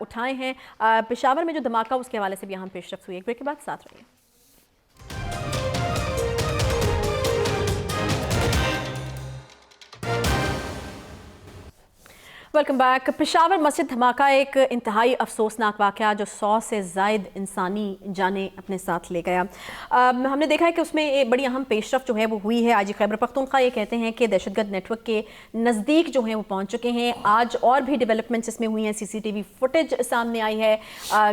उठाए हैं. पेशावर में जो धमाका उसके हवाले से भी यहाँ पेशरफ्त हुई. एक ब्रेक के बाद साथ रहिए. Welcome back. पेशावर मस्जिद धमाका एक इंतहाई अफसोसनाक वाक़या जो 100 से ज़ायद इंसानी जानें अपने साथ ले गया। हमने देखा है कि उसमें एक बड़ी अहम पेशरफ जो है वो हुई है। आज खैबर पख्तूनख्वा ये कहते हैं कि दहशतगर्द नेटवर्क के नज़दीक जो हैं वो पहुँच चुके हैं। आज और भी डेवलपमेंट्स इसमें हुई हैं। CCTV फुटेज सामने आई है,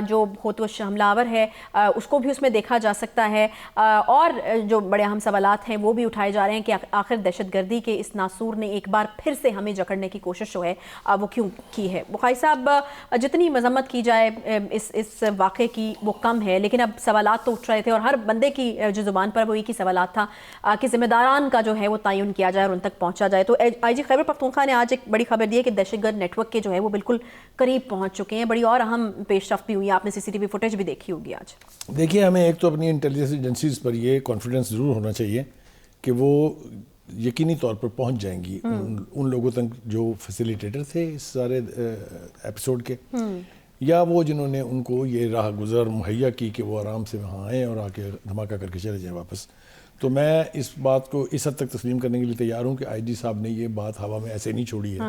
जो होतवश हमलावर है उसको भी उसमें देखा जा सकता है, और जो बड़े अहम सवालात हैं वो भी उठाए जा रहे हैं कि आखिर दहशतगर्दी के इस नासूर ने एक बार फिर से हमें जकड़ने की कोशिश जो है वो क्यों की है। बुखारी साहब, जितनी मजम्मत की जाए इस वाक़े की वो कम है, लेकिन अब सवालात तो उठ रहे थे और हर बंदे की जो ज़ुबान पर वो एक ही सवालात था कि ज़िम्मेदारान का जो है वो तयन किया जाए और उन तक पहुँचा जाए। तो IG खैबर पख्तूनख्वा ने आज एक बड़ी खबर दी है कि दहशतगर्द नेटवर्क के जो है वो बिल्कुल करीब पहुँच चुके हैं। बड़ी और अहम पेशरफ भी हुई है, आपने CCTV फुटेज भी देखी होगी आज। देखिए, हमें एक तो अपनी इंटेलिजेंस एजेंसीज पर ये कॉन्फिडेंस ज़रूर होना चाहिए कि वो यकीनी तौर पर पहुंच जाएंगी उन लोगों तक जो फैसिलिटेटर थे इस सारे एपिसोड के, या वो जिन्होंने उनको ये राह गुज़र मुहैया की कि वो आराम से वहाँ आएँ और आके धमाका करके चले जाएँ वापस। तो मैं इस बात को इस हद तक तस्लीम करने के लिए तैयार हूँ कि IG साहब ने ये बात हवा में ऐसे नहीं छोड़ी है।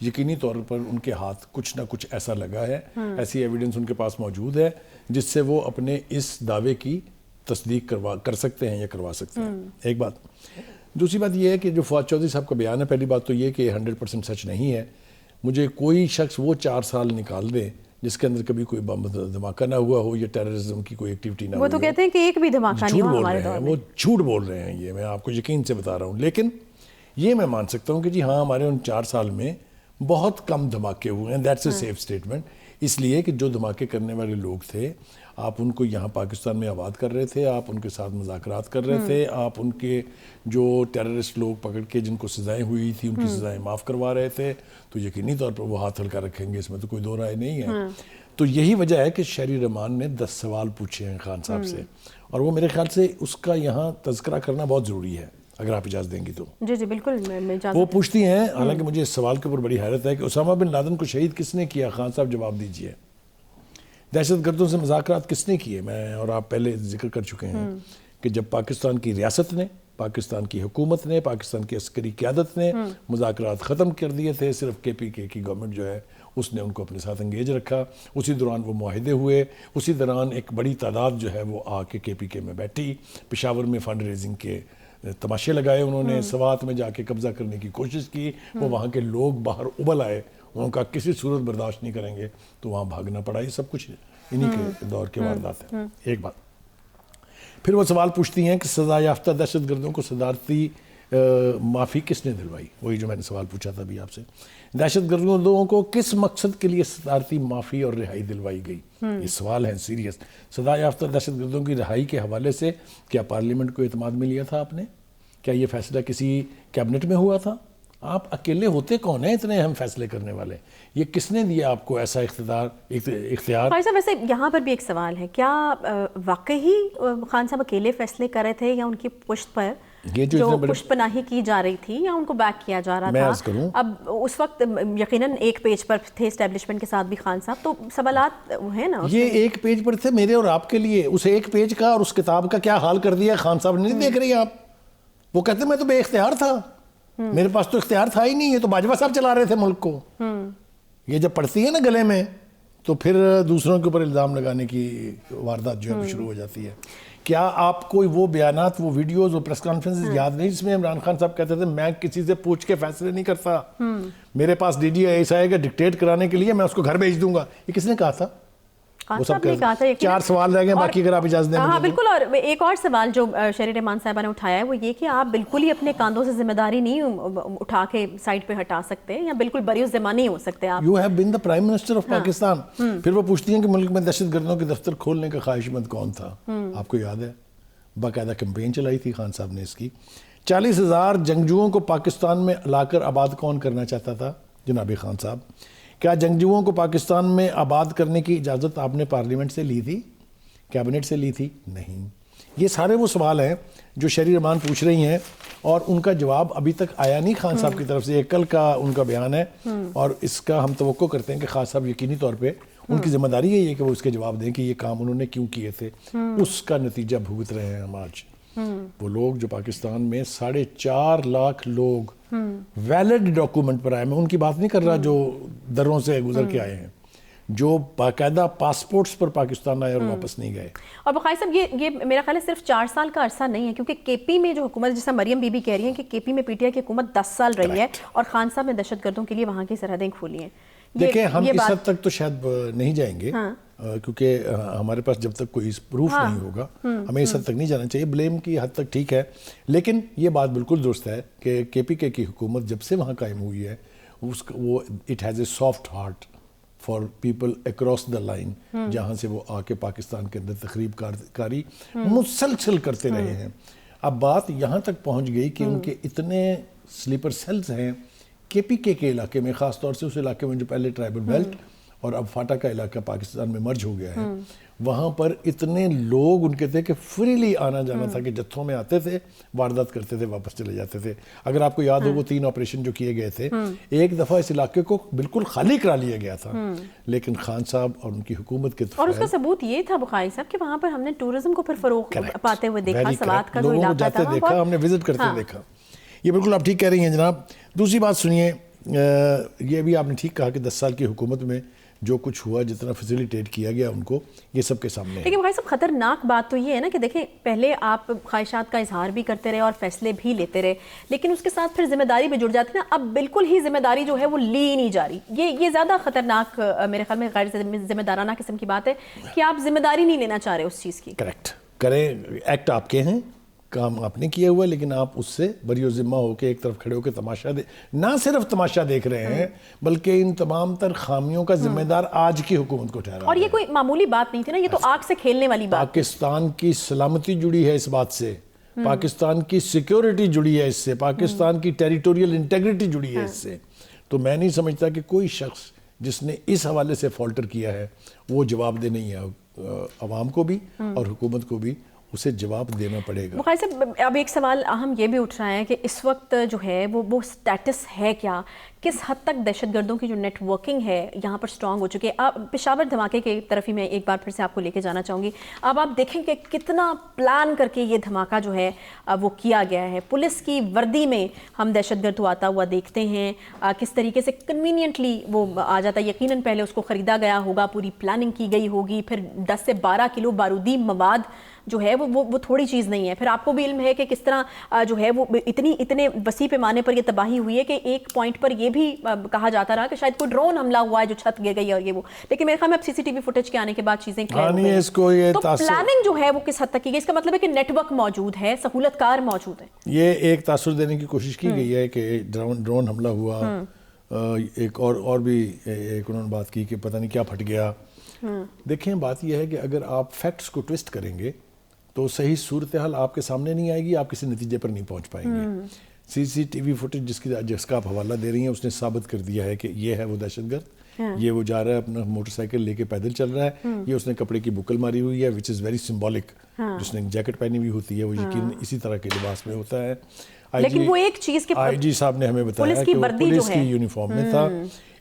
यकीनी तौर पर उनके हाथ कुछ ना कुछ ऐसा लगा है, ऐसी एविडेंस उनके पास मौजूद है जिससे वो अपने इस दावे की तस्दीक कर सकते हैं या करवा सकते हैं। एक बात। दूसरी बात यह है कि जो फवाद चौधरी साहब का बयान है, पहली बात तो ये कि 100% सच नहीं है। मुझे कोई शख्स वो 4 साल निकाल दे जिसके अंदर कभी कोई बम धमाका ना हुआ हो या टेररिज्म की कोई एक्टिविटी ना हो। वो तो कहते हैं कि एक भी धमाका नहीं हुआ हमारे दौर में। वो झूठ बोल रहे हैं, ये मैं आपको यकीन से बता रहा हूँ। लेकिन ये मैं मान सकता हूँ कि जी हाँ, हमारे उन 4 साल में बहुत कम धमाके हुए हैं। That's a safe statement. इसलिए कि जो धमाके करने वाले लोग थे, आप उनको यहाँ पाकिस्तान में आबाद कर रहे थे, आप उनके साथ मुज़ाकरात कर रहे थे, आप उनके जो टेररिस्ट लोग पकड़ के जिनको सज़ाएं हुई थी उनकी सज़ाएं माफ़ करवा रहे थे। तो यकीनी तौर पर वो हाथ हल्का रखेंगे, इसमें तो कोई दो राय नहीं है। तो यही वजह है कि शहरी रहमान ने 10 सवाल पूछे हैं खान साहब से, और वो मेरे ख्याल से उसका यहाँ तज़किरा करना बहुत ज़रूरी है, अगर आप इजाज़त देंगी तो। जी जी बिल्कुल, मैं वो पूछती हैं, हालांकि मुझे इस सवाल के ऊपर बड़ी हैरत है कि उसामा बिन लादेन को शहीद किसने किया? खान साहब जवाब दीजिए। दहशत गर्दों से मुज़ाकरात किसने किए? मैं और आप पहले जिक्र कर चुके हैं कि जब पाकिस्तान की रियासत ने, पाकिस्तान की हुकूमत ने, पाकिस्तान की अस्करी क़यादत ने मुज़ाकरात ख़त्म कर दिए थे, सिर्फ KPK की गवर्नमेंट जो है उसने उनको अपने साथ एंगेज रखा। उसी दौरान वो मुआहदे हुए, उसी दौरान एक बड़ी तादाद जो है वो आके KPK में बैठी, पेशावर में फंड रेजिंग के तमाशे लगाए उन्होंने, सवात में जाके कब्जा करने की कोशिश की। वो वहाँ के लोग बाहर उबल आए, उनका किसी सूरत बर्दाश्त नहीं करेंगे, तो वहाँ भागना पड़ा। ये सब कुछ इन्हीं के दौर के वारदात है। एक बात। फिर वो सवाल पूछती हैं कि सज़ा याफ्ता दहशत गर्दों को सदारती माफ़ी किसने दिलवाई? वही जो मैंने सवाल पूछा था अभी आपसे। दहशत गर्दों को किस मकसद के लिए सदारती माफ़ी और रिहाई दिलवाई गई? ये सवाल है सीरियस। सदा याफ्ता दहशत गर्दों की रिहाई के हवाले से क्या पार्लियामेंट को एतमाद में लिया था आपने? क्या ये फैसला किसी कैबिनेट में हुआ था? आप अकेले होते कौन है इतने अहम फैसले करने वाले? ये किसने दिया आपको ऐसा इख्तियार? खान साहब, वैसे यहाँ पर भी एक सवाल है, क्या वाकई खान साहब अकेले फैसले कर रहे थे या उनकी पुश्त पर जो पुष्पनाही की जा रही थी या उनको बैक किया जा रहा था? अब उस वक्त यकीनन एक पेज पर थे एस्टेब्लिशमेंट के साथ भी खान साहब, तो सवालात है ना। ये एक पेज पर थे मेरे और आपके लिए। उस एक पेज का और उस किताब का क्या हाल कर दिया खान साहब ने, नहीं देख रही आप? वो कहते मैं तो बेइख्तियार था, मेरे पास तो इख्तियार था ही नहीं, ये तो बाजवा साहब चला रहे थे मुल्क को। ये जब पड़ती है ना गले में, तो फिर दूसरों के ऊपर इल्ज़ाम लगाने की वारदात जो है शुरू हो जाती है। क्या आपको वो बयानात, वो वीडियोस, वो प्रेस कॉन्फ्रेंसेस याद नहीं जिसमें इमरान खान साहब कहते थे मैं किसी से पूछ के फैसले नहीं करता, मेरे पास DGIS आएगा डिक्टेट कराने के लिए, मैं उसको घर भेज दूंगा? ये किसने कहा था? वो सब कहा था। 4 सवाल रह गए बाकी, अगर आप इजाज़त दें। हाँ बिल्कुल। और एक और सवाल जो शहरी रहमान साहिबा ने उठाया है वो ये कि आप बिल्कुल ही अपने कांधों से जिम्मेदारी नहीं उठा के साइड पे हटा सकते या बिल्कुल बरी ज़िम्मा नहीं हो सकते आप। You have been the prime minister of Pakistan. फिर वो पूछती हैं कि मुल्क में दहशत गर्दों के दफ्तर खोलने का ख्वाहिशमंद कौन था? आपको याद है? बाकायदा कैंपेन चलाई थी खान साहब ने इसकी। 40,000 जंगजुओं को पाकिस्तान में लाकर आबाद कौन करना चाहता था? जनाब खान साहब। क्या जंगजुओं को पाकिस्तान में आबाद करने की इजाज़त आपने पार्लियामेंट से ली थी, कैबिनेट से ली थी? नहीं। ये सारे वो सवाल हैं जो शहरी रहमान पूछ रही हैं और उनका जवाब अभी तक आया नहीं खान साहब की तरफ से। कल का उनका बयान है और इसका हम तवक्को करते हैं कि खान साहब यकीनी तौर पे उनकी जिम्मेदारी यही है कि वो इसके जवाब दें कि ये काम उन्होंने क्यों किए थे। उसका नतीजा भुगत रहे हैं हम आज। وہ لوگ جو پاکستان میں 4.5 لاکھ لوگ ویلڈ ڈاکومنٹ پر آئے، میں ان کی بات نہیں کر رہا جو دروں سے گزر کے آئے ہیں، جو باقاعدہ پاسپورٹس پر پاکستان آئے اور واپس نہیں گئے. اور بخاری صاحب یہ میرا خیال ہے صرف 4 سال کا عرصہ نہیں ہے، کیونکہ کے پی میں جو حکومت، جیسا مریم بی بی کہہ رہی ہیں کہ کے پی میں پی ٹی آئی کی حکومت 10 سال رہی ہے اور خان صاحب نے دہشت گردوں کے لیے وہاں کی سرحدیں کھولی ہیں. دیکھیں ہم اس حد تک تو شاید نہیں جائیں گے کیونکہ ہمارے پاس جب تک کوئی پروف نہیں ہوگا ہمیں اس حد تک نہیں جانا چاہیے. بلیم کی حد تک ٹھیک ہے، لیکن یہ بات بالکل درست ہے کہ کے پی کے کی حکومت جب سے وہاں قائم ہوئی ہے وہ it has a soft heart for people across the line, جہاں سے وہ آ کے پاکستان کے اندر تخریب کاری مسلسل کرتے رہے ہیں. اب بات یہاں تک پہنچ گئی کہ ان کے اتنے سلیپر سیلز ہیں کے پی کے علاقے میں، خاص طور سے اس علاقے میں جو پہلے ٹرائبل بیلٹ اور اب فاٹا کا علاقہ پاکستان میں مرج ہو گیا ہے، وہاں پر اتنے لوگ ان کے تھے کہ فریلی آنا جانا تھا، کہ جتھوں میں آتے تھے، واردات کرتے تھے، واپس چلے جاتے تھے. اگر آپ کو یاد ہو وہ 3 آپریشن جو کیے گئے تھے، ایک دفعہ اس علاقے کو بالکل خالی کرا لیا گیا تھا، لیکن خان صاحب اور ان کی حکومت کے اور اس کا ثبوت یہ تھا بخاری صاحب کہ وہاں پر ہم نے ٹورزم کو پھر فروغ پاتے ہوئے دیکھا، سوات کا جو لوگوں کو علاقہ جاتے تھا دیکھا، ہم نے وزٹ کرتے دیکھا. یہ بالکل آپ ٹھیک کہہ رہی ہیں جناب. دوسری بات سنیے، یہ بھی آپ نے ٹھیک کہا کہ 10 سال کی حکومت میں جو کچھ ہوا، جتنا فیسیلیٹیٹ کیا گیا ان کو، یہ سب کے سامنے ہے. لیکن بھائی صاحب خطرناک بات تو یہ ہے نا کہ دیکھیں پہلے آپ خواہشات کا اظہار بھی کرتے رہے اور فیصلے بھی لیتے رہے، لیکن اس کے ساتھ پھر ذمہ داری بھی جڑ جاتی ہے نا. اب بالکل ہی ذمہ داری جو ہے وہ لی نہیں جا رہی. یہ زیادہ خطرناک میرے خیال میں غیر ذمہ دارانہ قسم کی بات ہے کہ آپ ذمہ داری نہیں لینا چاہ رہے اس چیز کی. کریکٹ کریں، ایکٹ آپ کے ہیں، کام آپ نے کیا ہوا، لیکن آپ اس سے بری و ذمہ ہو کے ایک طرف کھڑے ہو کے تماشا نہ صرف تماشا دیکھ رہے ہیں، بلکہ ان تمام تر خامیوں کا ذمہ دار آج کی حکومت کو ٹھہرا. اور یہ کوئی معمولی بات نہیں تھی نا، یہ تو آگ سے کھیلنے والی بات. پاکستان کی سلامتی جڑی ہے اس بات سے، پاکستان کی سیکیورٹی جڑی ہے اس سے، پاکستان کی ٹیریٹوریل انٹیگریٹی جڑی ہے اس سے. تو میں نہیں سمجھتا کہ کوئی شخص جس نے اس حوالے سے فالٹر کیا ہے وہ جواب دہ نہیں ہے. عوام کو بھی اور حکومت کو بھی اسے جواب دینا پڑے گا. بخاری صاحب اب ایک سوال اہم یہ بھی اٹھ رہا ہے کہ اس وقت جو ہے وہ سٹیٹس ہے کیا، کس حد تک دہشت گردوں کی جو نیٹ ورکنگ ہے یہاں پر سٹرانگ ہو چکی ہے. پشاور دھماکے کی طرف ہی میں ایک بار پھر سے آپ کو لے کے جانا چاہوں گی. اب آپ دیکھیں کہ کتنا پلان کر کے یہ دھماکہ جو ہے وہ کیا گیا ہے. پولیس کی وردی میں ہم دہشت گرد آتا ہوا دیکھتے ہیں، کس طریقے سے کنوینئنٹلی وہ آ جاتا ہے. یقیناً پہلے اس کو خریدا گیا ہوگا، پوری پلاننگ کی گئی ہوگی، پھر 10 سے 12 کلو بارودی مواد جو ہے وہ تھوڑی چیز نہیں ہے. پھر آپ کو بھی علم ہے کہ کس طرح جو ہے وہ اتنے وسیع پیمانے پر یہ تباہی ہوئی ہے کہ ایک پوائنٹ پر یہ بھی کہا جاتا رہا کہ شاید کوئی ڈرون حملہ ہوا ہے جو چھت گر گئی اور یہ وہ. لیکن میرے خیال میں اب سی سی ٹی وی فوٹیج کے آنے کے بعد چیزیں کلیئر ہو گئی. تو پلاننگ جو ہے وہ کس حد تک کی گئی، اس کا مطلب ہے کہ نیٹ ورک موجود ہے، سہولت کار موجود ہے. یہ ایک تاثر دینے کی کوشش کی گئی ہے کہ ڈرون حملہ ہوا. ایک اور بھی ایک انہوں نے بات کی کہ پتہ نہیں کیا پھٹ گیا. دیکھیں بات یہ ہے کہ اگر آپ فیکٹس کو ٹویسٹ کریں گے تو صحیح صورتحال آپ کے سامنے نہیں آئے گی، آپ کسی نتیجے پر نہیں پہنچ پائیں گے. سی سی ٹی وی فوٹیج جس کا آپ حوالہ دے رہی ہیں اس نے ثابت کر دیا ہے کہ یہ ہے وہ دہشت گرد، یہ وہ جا رہا ہے اپنا موٹر سائیکل لے کے پیدل چل رہا ہے، یہ اس نے کپڑے کی بکل ماری ہوئی ہے وچ از ویری سمبولک. جس نے جیکٹ پہنی ہوئی ہوتی ہے وہ یقیناً اسی طرح کے لباس میں ہوتا ہے. لیکن وہ ایک چیز آئی جی صاحب نے ہمیں بتایا کہ وہ پولیس کی یونیفارم میں تھا،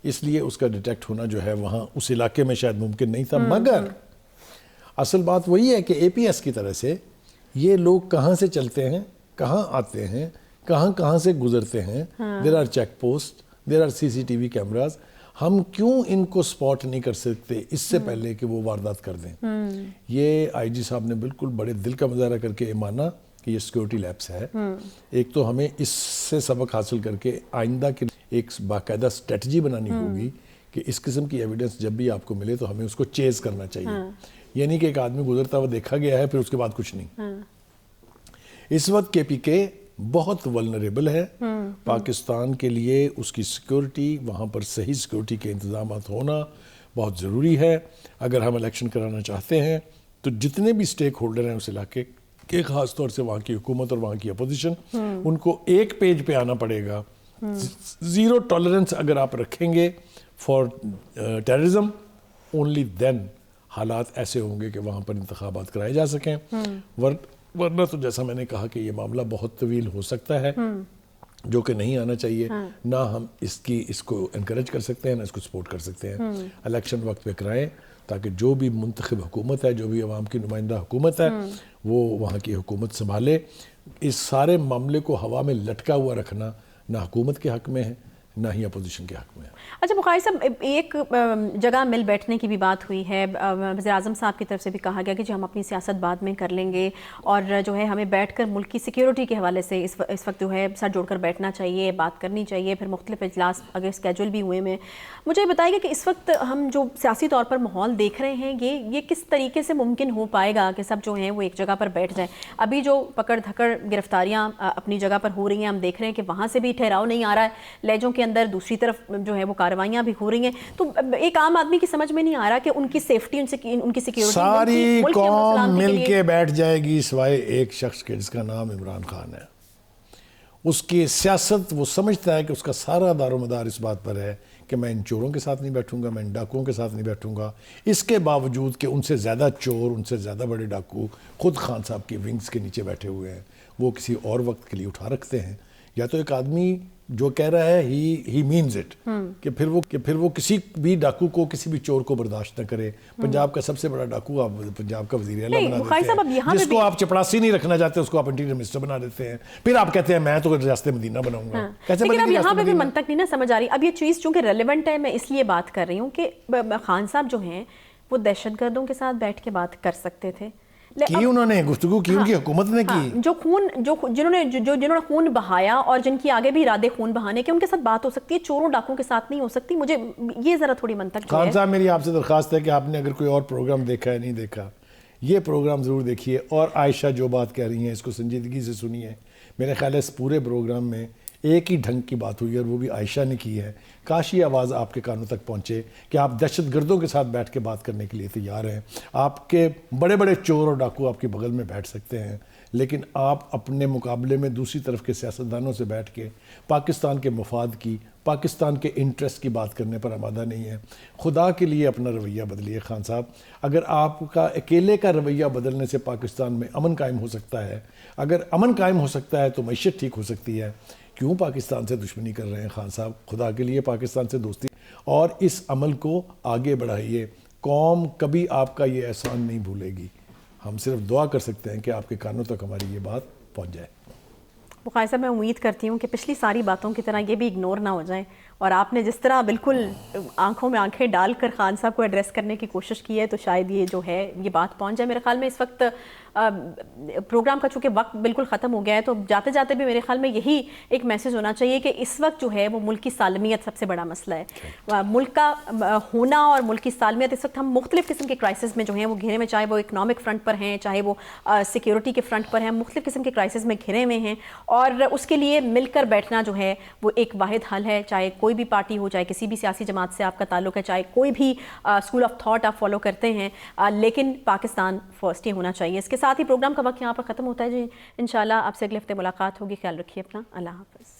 اس لیے اس کا ڈیٹیکٹ ہونا جو ہے وہاں اس علاقے میں شاید ممکن نہیں تھا. مگر اصل بات وہی ہے کہ اے پی ایس کی طرح سے یہ لوگ کہاں سے چلتے ہیں، کہاں آتے ہیں، کہاں سے گزرتے ہیں. There are check post, there are C C T V cameras. ہم کیوں ان کو سپاٹ نہیں کر سکتے اس سے پہلے کہ وہ واردات کر دیں. یہ آئی جی صاحب نے بالکل بڑے دل کا مظاہرہ کر کے مانا کہ یہ سیکیورٹی لیپس ہے. ایک تو ہمیں اس سے سبق حاصل کر کے آئندہ کے ایک باقاعدہ اسٹریٹجی بنانی ہوگی کہ اس قسم کی ایویڈنس جب بھی آپ کو ملے تو ہمیں اس کو چیز کرنا چاہیے. یہ نہیں کہ ایک آدمی گزرتا ہوا دیکھا گیا ہے پھر اس کے بعد کچھ نہیں. اس وقت کے پی کے بہت ولنریبل ہے. پاکستان کے لیے اس کی سیکیورٹی، وہاں پر صحیح سیکیورٹی کے انتظامات ہونا بہت ضروری ہے. اگر ہم الیکشن کرانا چاہتے ہیں تو جتنے بھی سٹیک ہولڈر ہیں اس علاقے کے، خاص طور سے وہاں کی حکومت اور وہاں کی اپوزیشن، ان کو ایک پیج پہ آنا پڑے گا. زیرو ٹالرنس اگر آپ رکھیں گے فار ٹیررزم، اونلی دین حالات ایسے ہوں گے کہ وہاں پر انتخابات کرائے جا سکیں. ورنہ تو جیسا میں نے کہا کہ یہ معاملہ بہت طویل ہو سکتا ہے، جو کہ نہیں آنا چاہیے. نہ ہم اس کو انکریج کر سکتے ہیں، نہ اس کو سپورٹ کر سکتے ہیں. الیکشن وقت پہ کرائیں تاکہ جو بھی منتخب حکومت ہے, جو بھی عوام کی نمائندہ حکومت ہے, وہ وہاں کی حکومت سنبھالے. اس سارے معاملے کو ہوا میں لٹکا ہوا رکھنا نہ حکومت کے حق میں ہے نہ ہی اپوزیشن کے حق میں ہے. اچھا بخاری صاحب, ایک جگہ مل بیٹھنے کی بھی بات ہوئی ہے, وزیر اعظم صاحب کی طرف سے بھی کہا گیا کہ جی ہم اپنی سیاست بعد میں کر لیں گے, اور جو ہے ہمیں بیٹھ کر ملک کی سیکیورٹی کے حوالے سے اس وقت جو ہے سر جوڑ کر بیٹھنا چاہیے, بات کرنی چاہیے. پھر مختلف اجلاس اگر اسکیجول بھی ہوئے میں, مجھے یہ بتائیے کہ اس وقت ہم جو سیاسی طور پر ماحول دیکھ رہے ہیں یہ کس طریقے سے ممکن ہو پائے گا کہ سب جو ہیں وہ ایک جگہ پر بیٹھ جائیں؟ ابھی جو پکڑ دھکڑ گرفتاریاں اپنی جگہ پر ہو رہی ہیں, ہم دیکھ رہے ہیں کہ وہاں سے بھی ٹھہراؤ نہیں آ رہا ہے لہجوں کے اندر, دوسری طرف جو ہے وہ کارروائیاں بھی ہو رہی ہیں. تو ایک عام آدمی کی سمجھ میں نہیں آ رہا کہ ان کی سیفٹی, ان کی سیکیورٹی, ساری قوم مل کے بیٹھ جائے گی سوائے ایک شخص کے جس کا نام عمران خان ہے. اس کی سیاست, وہ سمجھتا ہے کہ اس کا سارا دار و مدار اس بات پر ہے کہ میں ان چوروں کے ساتھ نہیں بیٹھوں گا, میں ان ڈاکوؤں کے ساتھ نہیں بیٹھوں گا. اس کے باوجود کہ ان سے زیادہ چور, ان سے زیادہ بڑے ڈاکو خود خان صاحب کی ونگز کے نیچے بیٹھے ہوئے ہیں, وہ کسی اور وقت کے لیے اٹھا رکھتے ہیں. یا تو ایک آدمی جو کہہ رہا ہے ہی مینز اٹ, کہ پھر وہ کسی بھی ڈاکو کو, کسی بھی چور کو برداشت نہ کرے. پنجاب کا سب سے بڑا ڈاکو آپ پنجاب کا وزیر اعلیٰ بنا دیتے ہیں, جس کو آپ چپڑاسی نہیں رکھنا چاہتے اس کو آپ انٹیریئر منسٹر بنا دیتے ہیں. پھر آپ کہتے ہیں میں تو ریاست مدینہ بناؤں گا. لیکن اب یہاں پہ بھی منطق نہیں نا سمجھ آ رہی. اب یہ چیز چونکہ ریلیونٹ ہے, میں اس لیے بات کر رہی ہوں کہ خان صاحب جو ہیں وہ دہشت گردوں کے ساتھ بیٹھ کے بات کر سکتے تھے, کی انہوں نے گفتگو کی, ان کی حکومت نے کی. جنہوں نے خون بہایا اور جن کی آگے بھی ارادے خون بہانے کے, ان کے ساتھ بات ہو سکتی ہے, چوروں ڈاکوں کے ساتھ نہیں ہو سکتی. مجھے یہ ذرا تھوڑی منطق جو ہے. خان صاحب میری آپ سے درخواست ہے کہ آپ نے اگر کوئی اور پروگرام دیکھا ہے, نہیں دیکھا, یہ پروگرام ضرور دیکھیے, اور عائشہ جو بات کہہ رہی ہیں اس کو سنجیدگی سے سنیے. میرے خیال ہے اس پورے پروگرام میں ایک ہی ڈھنگ کی بات ہوئی اور وہ بھی عائشہ نے کی ہے. کاش یہ آواز آپ کے کانوں تک پہنچے کہ آپ دہشت گردوں کے ساتھ بیٹھ کے بات کرنے کے لیے تیار ہیں. آپ کے بڑے بڑے چور اور ڈاکو آپ کے بغل میں بیٹھ سکتے ہیں, لیکن آپ اپنے مقابلے میں دوسری طرف کے سیاستدانوں سے بیٹھ کے پاکستان کے مفاد کی, پاکستان کے انٹرسٹ کی بات کرنے پر آمادہ نہیں ہے. خدا کے لیے اپنا رویہ بدلیے خان صاحب. اگر آپ کا اکیلے کا رویہ بدلنے سے پاکستان میں امن قائم ہو سکتا ہے, اگر امن قائم ہو سکتا ہے تو معیشت ٹھیک ہو سکتی ہے, کیوں پاکستان سے دشمنی کر رہے ہیں خان صاحب؟ خدا کے لیے پاکستان سے دوستی, اور اس عمل کو آگے بڑھائیے. قوم کبھی آپ کا یہ احسان نہیں بھولے گی. ہم صرف دعا کر سکتے ہیں کہ آپ کے کانوں تک ہماری یہ بات پہنچ جائے. بخاری صاحب, میں امید کرتی ہوں کہ پچھلی ساری باتوں کی طرح یہ بھی اگنور نہ ہو جائیں, اور آپ نے جس طرح بالکل آنکھوں میں آنکھیں ڈال کر خان صاحب کو ایڈریس کرنے کی کوشش کی ہے, تو شاید یہ جو ہے یہ بات پہنچ جائے. میرے خیال میں اس وقت پروگرام کا چونکہ وقت بالکل ختم ہو گیا ہے, تو جاتے جاتے بھی میرے خیال میں یہی ایک میسج ہونا چاہیے کہ اس وقت جو ہے وہ ملک کی سالمیت سب سے بڑا مسئلہ ہے. ملک کا ہونا اور ملک کی سالمیت, اس وقت ہم مختلف قسم کے کرائسس میں جو ہیں وہ گھرے میں, چاہے وہ اکنامک فرنٹ پر ہیں, چاہے وہ سیکیورٹی کے فرنٹ پر ہیں, مختلف قسم کے کرائسس میں گھرے ہوئے ہیں, اور اس کے لیے مل کر بیٹھنا جو ہے وہ ایک واحد حل ہے. چاہے کوئی بھی پارٹی ہو, چاہے کسی بھی سیاسی جماعت سے آپ کا تعلق ہے, چاہے کوئی بھی اسکول آف تھاٹ آپ فالو کرتے ہیں, لیکن پاکستان فرسٹ ہی ہونا چاہیے. اس کے ساتھ ہی پروگرام کا وقت یہاں پر ختم ہوتا ہے. جی انشاءاللہ آپ سے اگلے ہفتے ملاقات ہوگی. خیال رکھیے اپنا. اللہ حافظ.